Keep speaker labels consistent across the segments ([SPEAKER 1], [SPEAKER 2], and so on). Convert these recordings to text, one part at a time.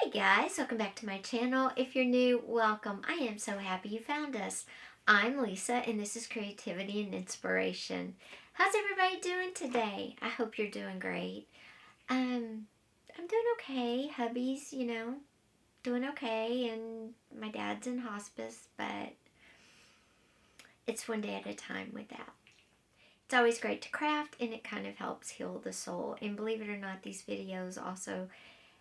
[SPEAKER 1] Hey guys, welcome back to my channel. If you're new, welcome. I am so happy you found us. I'm Lisa and this is Creativity and Inspiration. How's everybody doing today? I hope you're doing great. I'm doing okay. Hubby's, doing okay, and my dad's in hospice, but it's one day at a time with that. It's always great to craft and it kind of helps heal the soul. And believe it or not, these videos also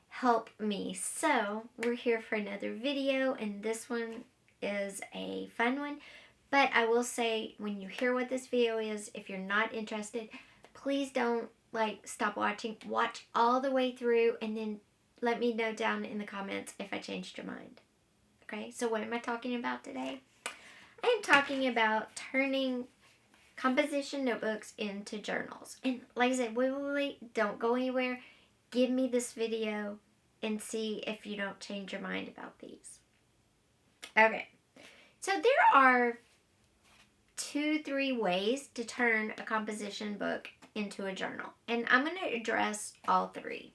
[SPEAKER 1] help me. So we're here for another video, and this one is a fun one. But I will say, when you hear what this video is, if you're not interested, please don't stop watching. Watch all the way through and then let me know down in the comments if I changed your mind. Okay, so what am I talking about today? I am talking about turning composition notebooks into journals. And like I said, wait, don't go anywhere. Give me this video and see if you don't change your mind about these. Okay, so there are 2-3 ways to turn a composition book into a journal, and I'm going to address all 3.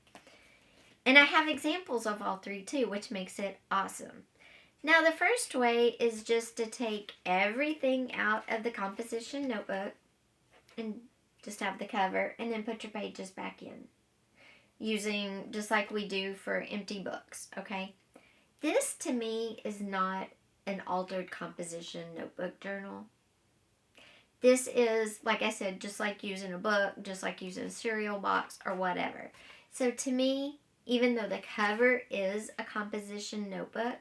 [SPEAKER 1] And I have examples of all 3 too, which makes it awesome. Now, the first way is just to take everything out of the composition notebook and just have the cover, and then put your pages back in, using just like we do for empty books, okay? This to me is not an altered composition notebook journal. This is, like I said, just like using a book, just like using a cereal box or whatever. So to me, even though the cover is a composition notebook,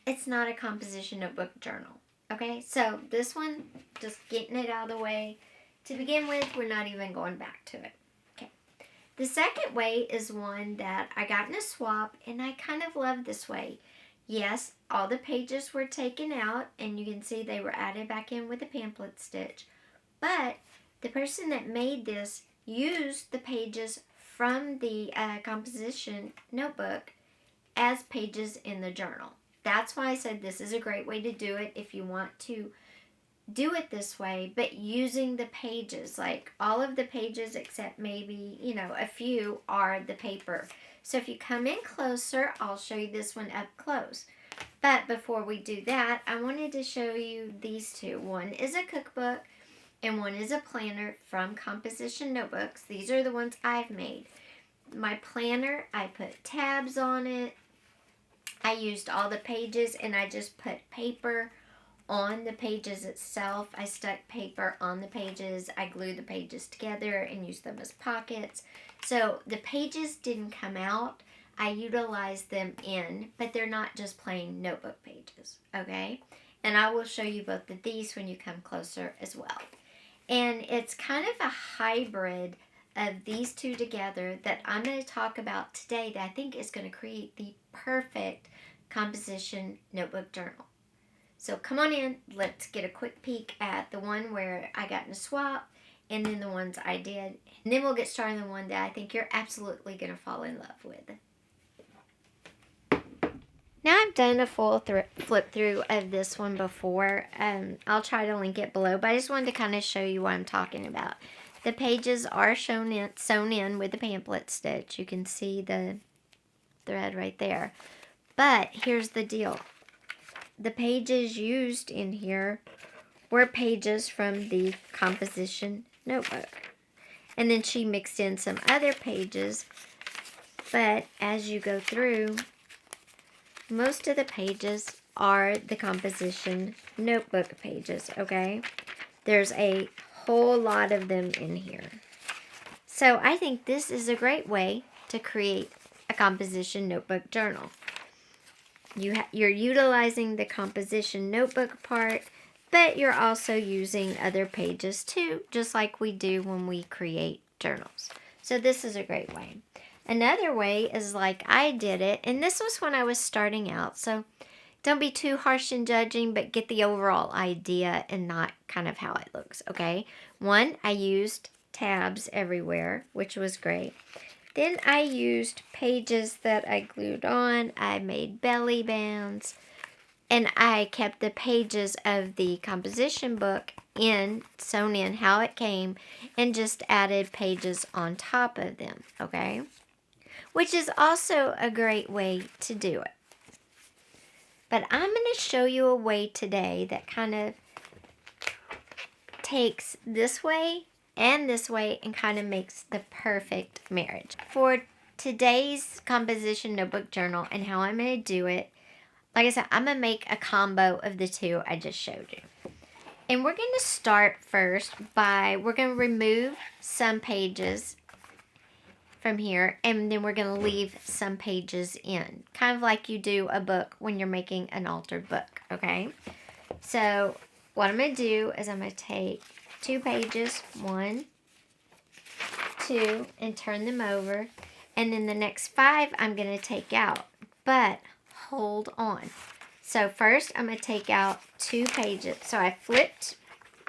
[SPEAKER 1] it's not a composition notebook journal, okay? So this one, just getting it out of the way. To begin with, we're not even going back to it. The second way is one that I got in a swap, and I kind of love this way. Yes, all the pages were taken out, and you can see they were added back in with a pamphlet stitch. But the person that made this used the pages from the composition notebook as pages in the journal. That's why I said this is a great way to do it if you want to do it this way, but using the pages, like all of the pages except maybe, a few are the paper. So if you come in closer, I'll show you this one up close. But before we do that, I wanted to show you these two. One is a cookbook and one is a planner from Composition Notebooks. These are the ones I've made. My planner, I put tabs on it. I used all the pages and I just put paper on the pages itself. I stuck paper on the pages. I glued the pages together and used them as pockets. So the pages didn't come out. I utilized them in, but they're not just plain notebook pages, okay? And I will show you both of these when you come closer as well. And it's kind of a hybrid of these two together that I'm going to talk about today that I think is going to create the perfect composition notebook journal. So come on in, let's get a quick peek at the one where I got in a swap, and then the ones I did. And then we'll get started on the one that I think you're absolutely going to fall in love with. Now I've done a full flip through of this one before. I'll try to link it below, but I just wanted to kind of show you what I'm talking about. The pages are sewn in with the pamphlet stitch. You can see the thread right there. But here's the deal. The pages used in here were pages from the composition notebook. And then she mixed in some other pages. But as you go through, most of the pages are the composition notebook pages, okay? There's a whole lot of them in here. So I think this is a great way to create a composition notebook journal. You're utilizing the composition notebook part, but you're also using other pages too, just like we do when we create journals. So this is a great way. Another way is like I did it, and this was when I was starting out, so don't be too harsh in judging, but get the overall idea and not kind of how it looks, okay? One, I used tabs everywhere, which was great. Then I used pages that I glued on. I made belly bands. And I kept the pages of the composition book sewn in how it came, and just added pages on top of them, okay? which is also a great way to do it. But I'm going to show you a way today that kind of takes this way and kind of makes the perfect marriage. For today's composition notebook journal and how I'm going to do it, like I said, I'm going to make a combo of the two I just showed you. And we're going to start first by, we're going to remove some pages from here, and then we're going to leave some pages in. Kind of like you do a book when you're making an altered book, okay? So what I'm going to do is I'm going to take 2 pages, 1, 2, and turn them over. And then the next 5 I'm going to take out. But hold on. So first I'm going to take out 2 pages. So I flipped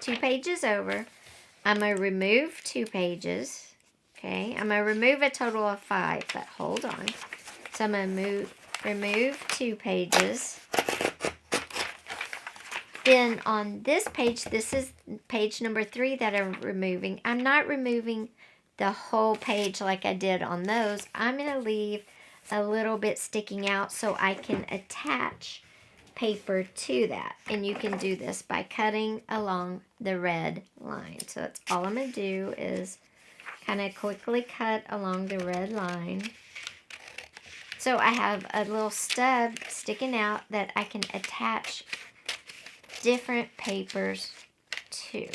[SPEAKER 1] 2 pages over. I'm going to remove 2 pages. Okay, I'm going to remove a total of 5, but hold on. So I'm going to remove 2 pages. Then on this page, this is page number 3 that I'm removing. I'm not removing the whole page like I did on those. I'm going to leave a little bit sticking out so I can attach paper to that. And you can do this by cutting along the red line. So that's all I'm going to do is kind of quickly cut along the red line. So I have a little stub sticking out that I can attach different papers to.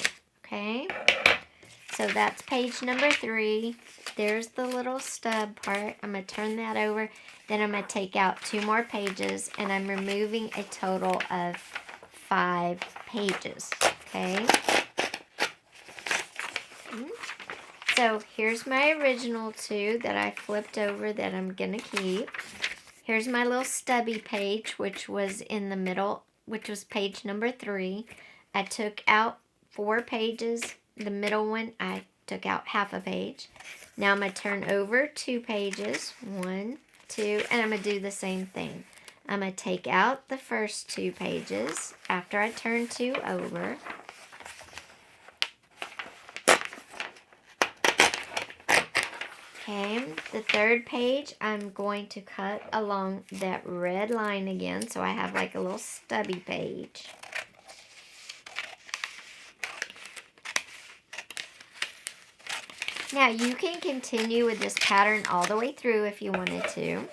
[SPEAKER 1] Okay, so that's page number 3. There's the little stub part. I'm going to turn that over. Then I'm going to take out 2 more pages, and I'm removing a total of 5 pages. Okay. So here's my original 2 that I flipped over that I'm going to keep. Here's my little stubby page, which was in the middle, which was page number 3. I took out 4 pages. The middle one, I took out half a page. Now I'm going to turn over 2 pages. 1, 2, and I'm going to do the same thing. I'm going to take out the first 2 pages after I turn 2 over. Okay, the 3rd page, I'm going to cut along that red line again, so I have like a little stubby page. Now, you can continue with this pattern all the way through if you wanted to.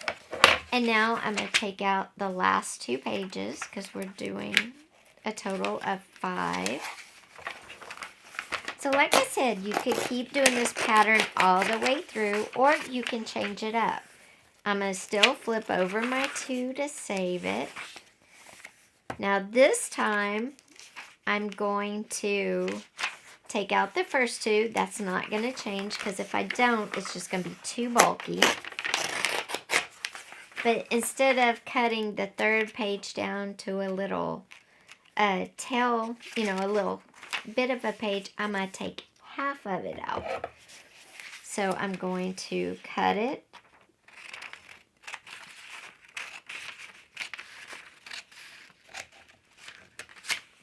[SPEAKER 1] And now I'm going to take out the last 2 pages because we're doing a total of 5. So like I said, you could keep doing this pattern all the way through, or you can change it up. I'm going to still flip over my 2 to save it. Now this time, I'm going to take out the first 2. That's not going to change because if I don't, it's just going to be too bulky. But instead of cutting the 3rd page down to a little tail, a little bit of a page, I'm going to take half of it out. So I'm going to cut it.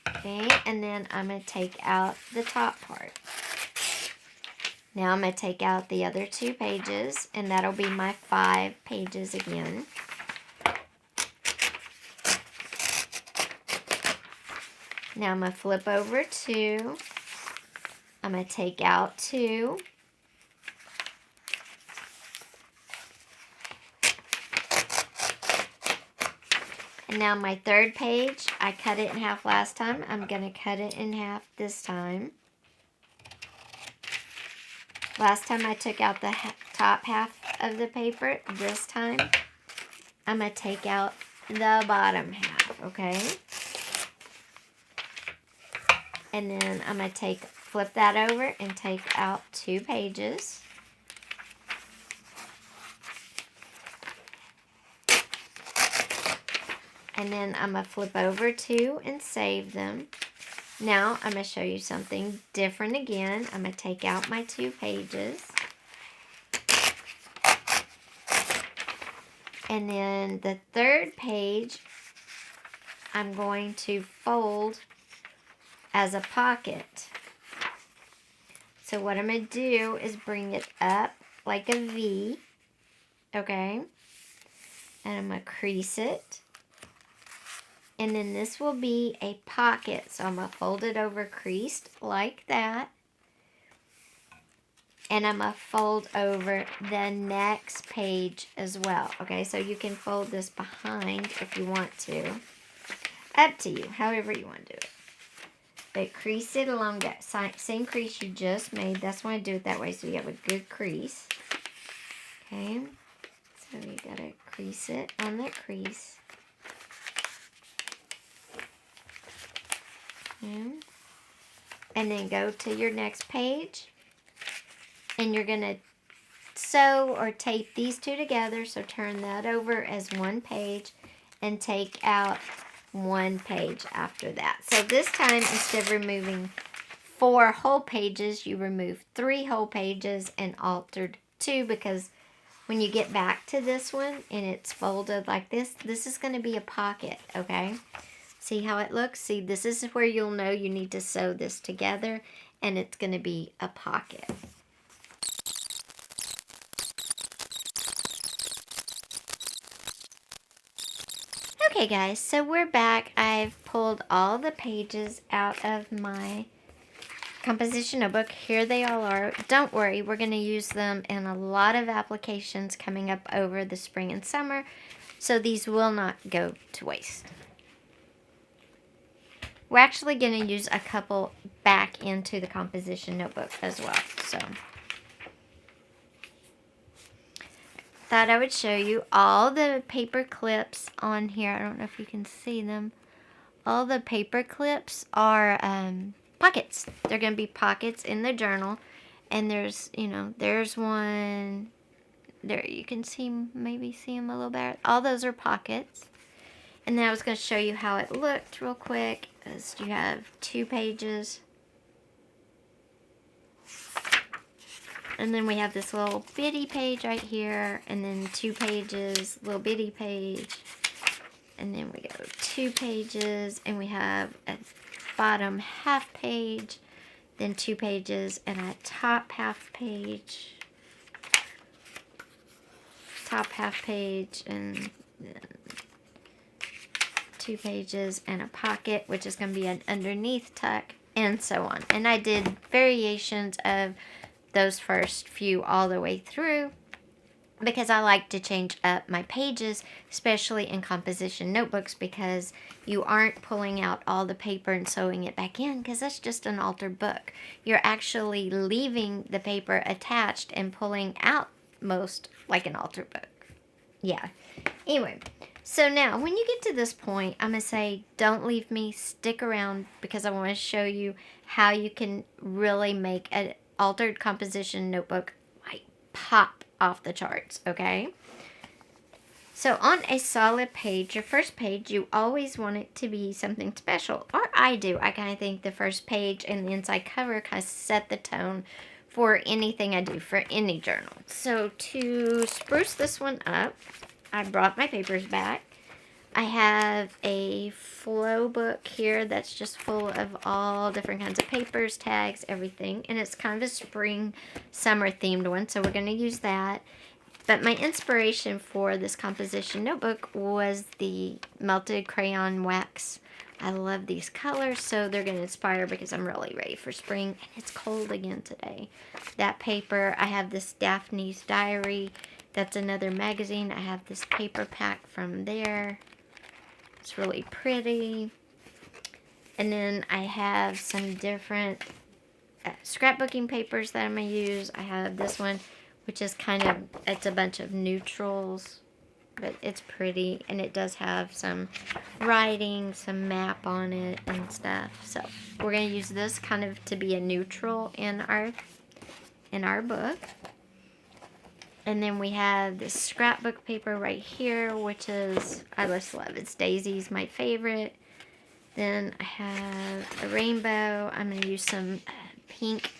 [SPEAKER 1] Okay, and then I'm going to take out the top part. Now I'm going to take out the other 2 pages, and that'll be my 5 pages again. Now I'm going to flip over 2. I'm going to take out 2. And now my 3rd page, I cut it in half last time. I'm going to cut it in half this time. Last time I took out the top half of the paper. This time, I'm going to take out the bottom half, okay? And then I'm going to flip that over and take out 2 pages. And then I'm going to flip over 2 and save them. Now I'm going to show you something different again. I'm going to take out my 2 pages. And then the 3rd page, I'm going to fold as a pocket. So what I'm going to do is bring it up like a V. okay? And I'm going to crease it. And then this will be a pocket. So I'm going to fold it over creased like that. And I'm going to fold over the next page as well. Okay, so you can fold this behind if you want to. Up to you, however you want to do it. But crease it along that same crease you just made. That's why I do it that way, so you have a good crease. Okay, so you got to crease it on that crease. Okay. And then go to your next page. And you're going to sew or tape these two together. So turn that over as one page and take out one page after that. So this time, instead of removing 4 whole pages, you remove 3 whole pages and altered 2, because when you get back to this one and it's folded like this, this is going to be a pocket, okay? See how it looks? See, this is where you'll know you need to sew this together, and it's going to be a pocket. Okay guys, so we're back. I've pulled all the pages out of my composition notebook. Here they all are. Don't worry, we're going to use them in a lot of applications coming up over the spring and summer, so these will not go to waste. We're actually going to use a couple back into the composition notebook as well. So, thought I would show you all the paper clips on here. I don't know if you can see them. All the paper clips are pockets. They're going to be pockets in the journal. And there's, there's one. There, you can maybe see them a little better. All those are pockets. And then I was going to show you how it looked real quick. As you have 2 pages. And then we have this little bitty page right here. And then 2 pages, little bitty page. And then we go 2 pages. And we have a bottom half page. Then 2 pages and a top half page. Top half page and then 2 pages and a pocket, which is going to be an underneath tuck, and so on. And I did variations of those first few all the way through because I like to change up my pages, especially in composition notebooks, because you aren't pulling out all the paper and sewing it back in, because that's just an altered book. You're actually leaving the paper attached and pulling out most like an altered book. Yeah. Anyway, so now when you get to this point, I'm going to say don't leave me, stick around, because I want to show you how you can really make an altered composition notebook like pop off the charts, okay? So on a solid page, your first page, you always want it to be something special. Or I do. I kind of think the first page and the inside cover kind of set the tone for anything I do for any journal. So to spruce this one up, I brought my papers back. I have a flow book here that's just full of all different kinds of papers, tags, everything. And it's kind of a spring, summer themed one, so we're going to use that. But my inspiration for this composition notebook was the melted crayon wax. I love these colors, so they're going to inspire because I'm really ready for spring. And it's cold again today. That paper, I have this Daphne's Diary. That's another magazine. I have this paper pack from there. It's really pretty. And then I have some different scrapbooking papers that I'm going to use. I have this one, which is it's a bunch of neutrals, but it's pretty. And it does have some writing, some map on it and stuff. So we're going to use this kind of to be a neutral in our book. And then we have this scrapbook paper right here, which is, I just love it. It's Daisy's my favorite. Then I have a rainbow. I'm going to use some pink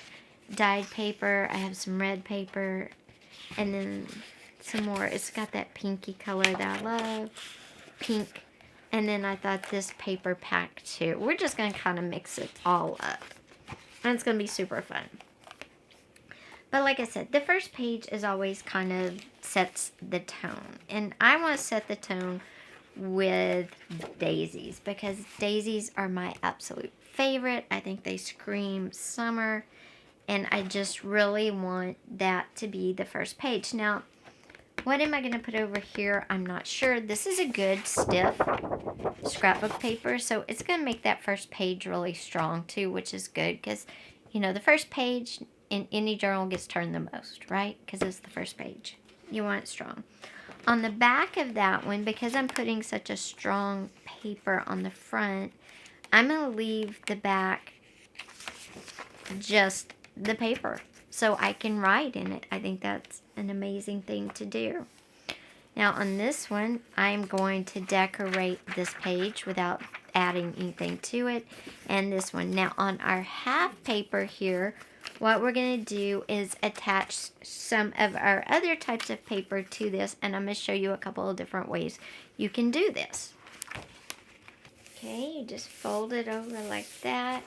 [SPEAKER 1] dyed paper. I have some red paper. And then some more. It's got that pinky color that I love. Pink. And then I thought this paper pack too. We're just going to kind of mix it all up. And it's going to be super fun. But like I said, the first page is always kind of sets the tone. And I want to set the tone with daisies because daisies are my absolute favorite. I think they scream summer. And I just really want that to be the first page. Now, what am I going to put over here? I'm not sure. This is a good stiff scrapbook paper, so it's going to make that first page really strong too, which is good because, you know, the first page in any journal gets turned the most, right? Because it's the first page. You want it strong. On the back of that one, because I'm putting such a strong paper on the front, I'm going to leave the back just the paper so I can write in it. I think that's an amazing thing to do. Now on this one, I'm going to decorate this page without adding anything to it. And this one. Now on our half paper here, what we're going to do is attach some of our other types of paper to this. And I'm going to show you a couple of different ways you can do this. Okay, you just fold it over like that.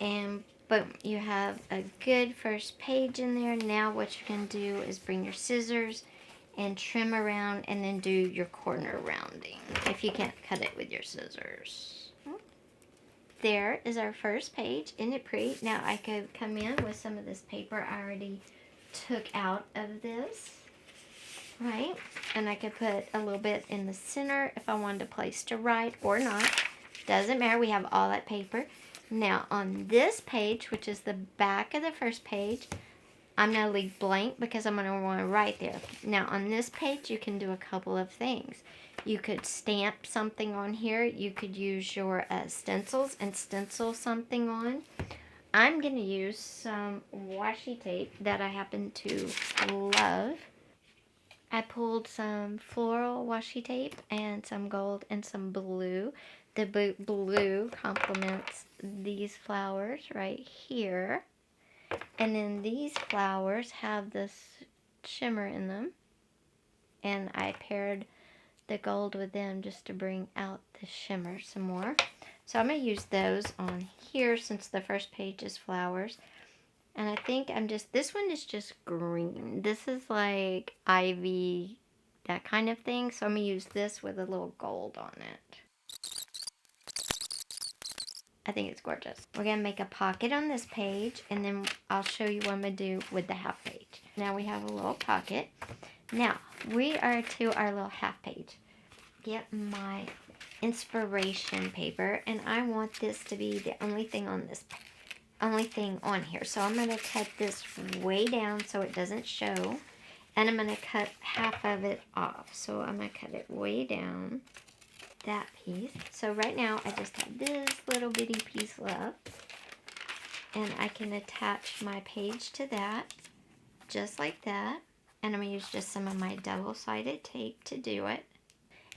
[SPEAKER 1] And boom, you have a good first page in there. Now what you're going to do is bring your scissors and trim around and then do your corner rounding if you can't cut it with your scissors. There is our first page. Isn't it pretty? Now I could come in with some of this paper I already took out of this, right? And I could put a little bit in the center if I wanted a place to write or not. Doesn't matter, we have all that paper. Now on this page, which is the back of the first page, I'm going to leave blank because I'm going to want to write there. Now on this page, you can do a couple of things. You could stamp something on here. You could use your stencils and stencil something on. I'm going to use some washi tape that I happen to love. I pulled some floral washi tape and some gold and some blue. The blue complements these flowers right here. And then these flowers have this shimmer in them. And I paired the gold with them just to bring out the shimmer some more. So I'm going to use those on here since the first page is flowers. And I think this one is just green. This is like ivy, that kind of thing. So I'm going to use this with a little gold on it. I think it's gorgeous. We're going to make a pocket on this page, and then I'll show you what I'm going to do with the half page. Now we have a little pocket. Now, we are to our little half page. Get my inspiration paper, and I want this to be the only thing on here. So I'm going to cut this way down so it doesn't show, and I'm going to cut half of it off. So I'm going to cut it way down. That piece. So right now I just have this little bitty piece left, and I can attach my page to that just like that, and I'm going to use just some of my double-sided tape to do it.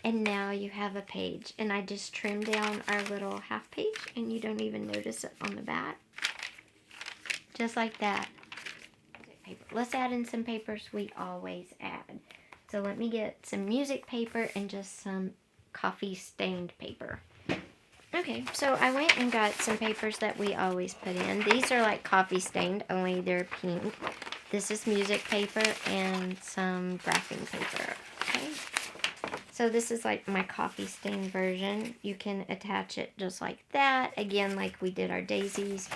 [SPEAKER 1] And now you have a page, and I just trimmed down our little half page and you don't even notice it on the back, just like that. Let's add in some papers we always add. So let me get some music paper and just some coffee stained paper. Okay, so I went and got some papers that we always put in. These are like coffee stained, only they're pink. This is music paper and some graphing paper. Okay, so this is like my coffee stained version. You can attach it just like that. Again, like we did our daisies,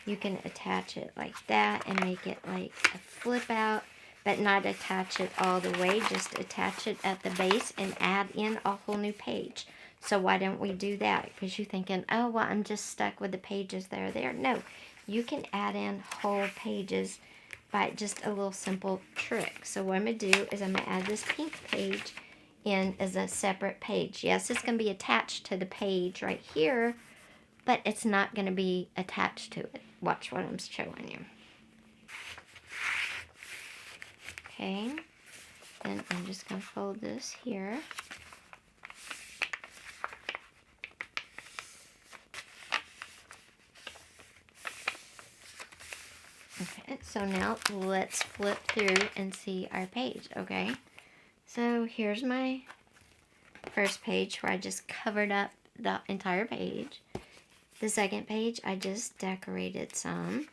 [SPEAKER 1] you can attach it like that and make it like a flip out, but not attach it all the way, just attach it at the base and add in a whole new page. So why don't we do that? Because you're thinking, oh, well, I'm just stuck with the pages that are there. No, you can add in whole pages by just a little simple trick. So what I'm going to do is I'm going to add this pink page in as a separate page. Yes, it's going to be attached to the page right here, but it's not going to be attached to it. Watch what I'm showing you. Okay, then I'm just going to fold this here. Okay, so now let's flip through and see our page, okay? So here's my first page where I just covered up the entire page. The second page, I just decorated some.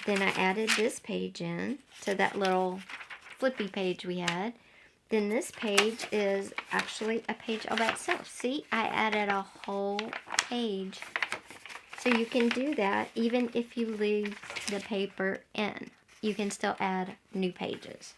[SPEAKER 1] Then I added this page in to that little flippy page we had. Then this page is actually a page all by itself. See, I added a whole page. So you can do that even if you leave the paper in. You can still add new pages.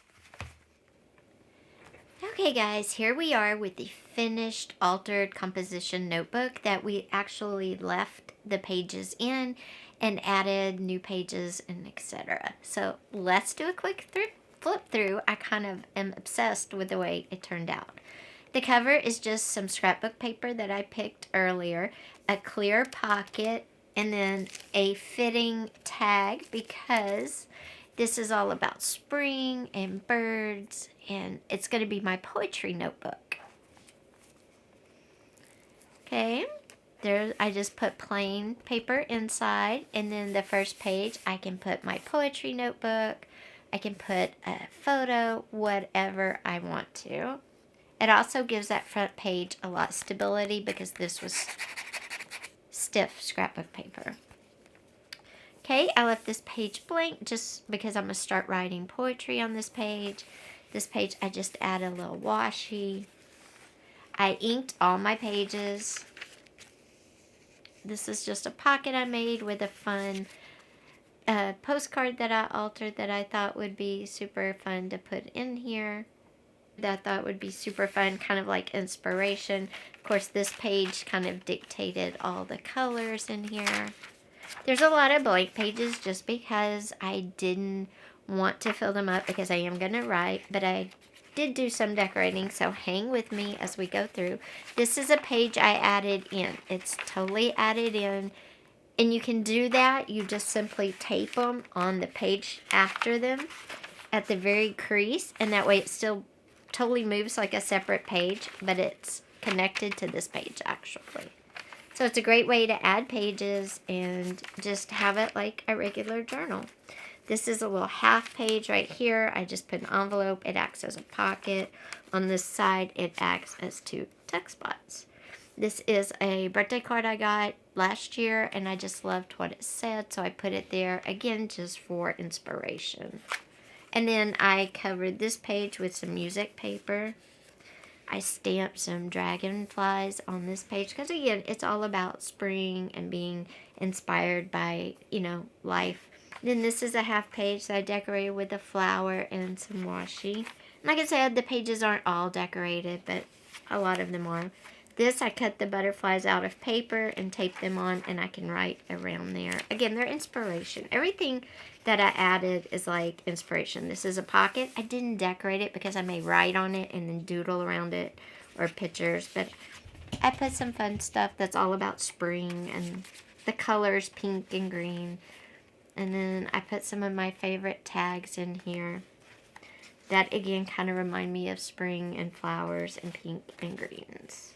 [SPEAKER 1] Okay guys, here we are with the finished altered composition notebook that we actually left the pages in and added new pages and etc. So let's do a quick flip through. I kind of am obsessed with the way it turned out. The cover is just some scrapbook paper that I picked earlier, a clear pocket, and then a fitting tag because this is all about spring and birds, and it's going to be my poetry notebook. Okay, there I just put plain paper inside, and then the first page I can put my poetry notebook. I can put a photo, whatever I want to. It also gives that front page a lot of stability because this was stiff scrapbook paper. Okay, I left this page blank just because I'm going to start writing poetry on this page. This page I just added a little washi. I inked all my pages. This is just a pocket I made with a fun postcard that I altered that I thought would be super fun to put in here. That I thought would be super fun, kind of like inspiration. Of course, this page kind of dictated all the colors in here. There's a lot of blank pages just because I didn't want to fill them up because I am going to write, but I did do some decorating, so hang with me as we go through. This is a page I added in. It's totally added in, and you can do that. You just simply tape them on the page after them at the very crease, and that way it still totally moves like a separate page, but it's connected to this page actually. So it's a great way to add pages and just have it like a regular journal. This is a little half page right here. I just put an envelope. It acts as a pocket. On this side, it acts as 2 tuck spots. This is a birthday card I got last year, and I just loved what it said, so I put it there, again, just for inspiration. And then I covered this page with some music paper. I stamped some dragonflies on this page because, again, it's all about spring and being inspired by, life. Then this is a half page that I decorated with a flower and some washi. Like I said, the pages aren't all decorated, but a lot of them are. This, I cut the butterflies out of paper and taped them on, and I can write around there. Again, they're inspiration. Everything that I added is like inspiration. This is a pocket. I didn't decorate it because I may write on it and then doodle around it or pictures, but I put some fun stuff that's all about spring and the colors pink and green. And then I put some of my favorite tags in here that, again, kind of remind me of spring and flowers and pink and greens.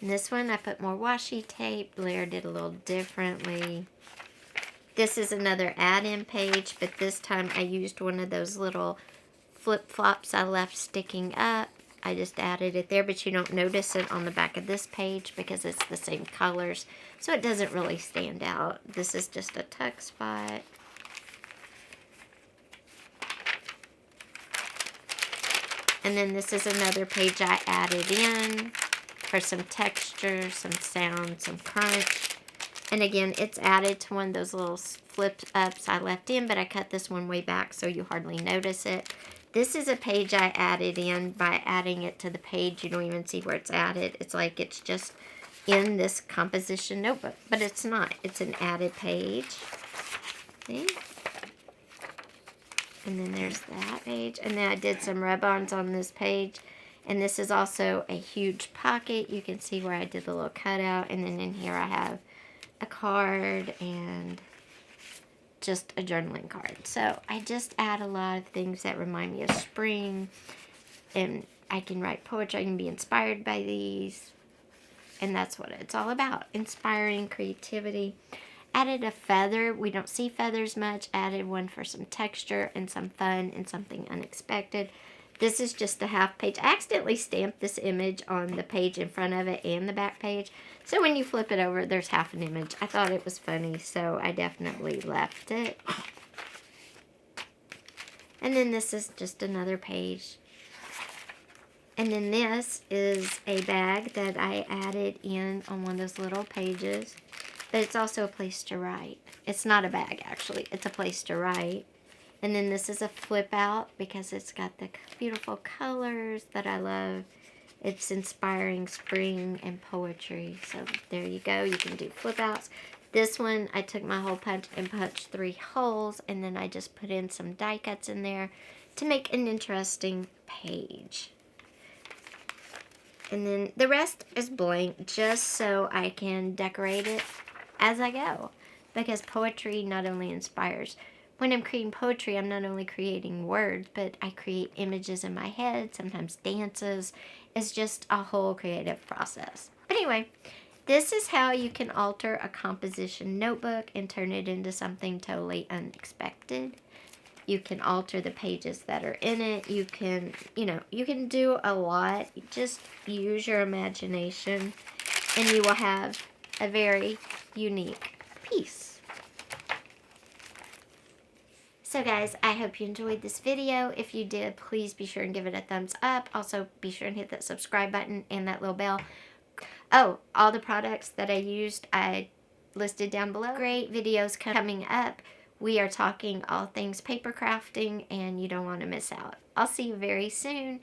[SPEAKER 1] And this one, I put more washi tape, layered it a little differently. This is another add-in page, but this time I used one of those little flip-flops I left sticking up. I just added it there, but you don't notice it on the back of this page because it's the same colors, so it doesn't really stand out. This is just a tuck spot. And then this is another page I added in for some texture, some sound, some crunch. And again, it's added to one of those little flip ups I left in, but I cut this one way back so you hardly notice it. This is a page I added in by adding it to the page. You don't even see where it's added. It's like it's just in this composition notebook, but it's not. It's an added page. See? And then there's that page. And then I did some rub-ons on this page. And this is also a huge pocket. You can see where I did the little cutout. And then in here I have a card and just a journaling card. So I just add a lot of things that remind me of spring. And I can write poetry. I can be inspired by these. And that's what it's all about. Inspiring creativity. Added a feather. We don't see feathers much. Added one for some texture and some fun and something unexpected. This is just a half page. I accidentally stamped this image on the page in front of it and the back page. So when you flip it over, there's half an image. I thought it was funny, so I definitely left it. And then this is just another page. And then this is a bag that I added in on one of those little pages. But it's also a place to write. It's not a bag, actually. It's a place to write. And then this is a flip out because it's got the beautiful colors that I love. It's inspiring spring and poetry. So there you go. You can do flip outs. This one, I took my hole punch and punched 3 holes. And then I just put in some die cuts in there to make an interesting page. And then the rest is blank just so I can decorate it as I go. Because poetry not only inspires. When I'm creating poetry, I'm not only creating words, but I create images in my head, sometimes dances. It's just a whole creative process. But anyway, this is how you can alter a composition notebook and turn it into something totally unexpected. You can alter the pages that are in it. You can, you can do a lot. Just use your imagination and you will have a very unique piece. So guys, I hope you enjoyed this video. If you did, please be sure and give it a thumbs up. Also, be sure and hit that subscribe button and that little bell. Oh, all the products that I used, I listed down below. Great videos coming up. We are talking all things paper crafting, and you don't want to miss out. I'll see you very soon.